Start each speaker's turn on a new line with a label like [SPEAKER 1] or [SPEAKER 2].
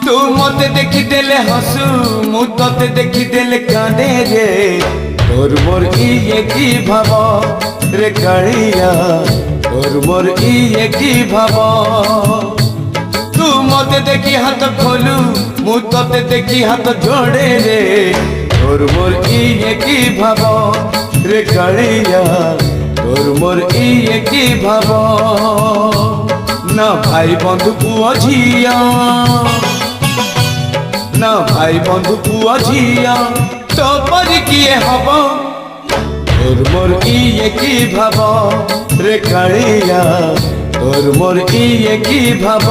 [SPEAKER 1] तू मते देखी देले हसू मु तते देखी देले कांदे रे तोर मोर इए की भाव रे कालिया तोर मोर इए की भाव तू मते देखी हाथ खोलू मु तते देखी हाथ जोड़े रे तोर मोर इए की भाव रे कालिया तोर मोर इए की भाव ना भाई बंधु पुआ झिया ना भाई बंधु पुआ झिया तो पर किए हब तोर मोर इए की भाव रे कालिया तोर मोर इए की भाव।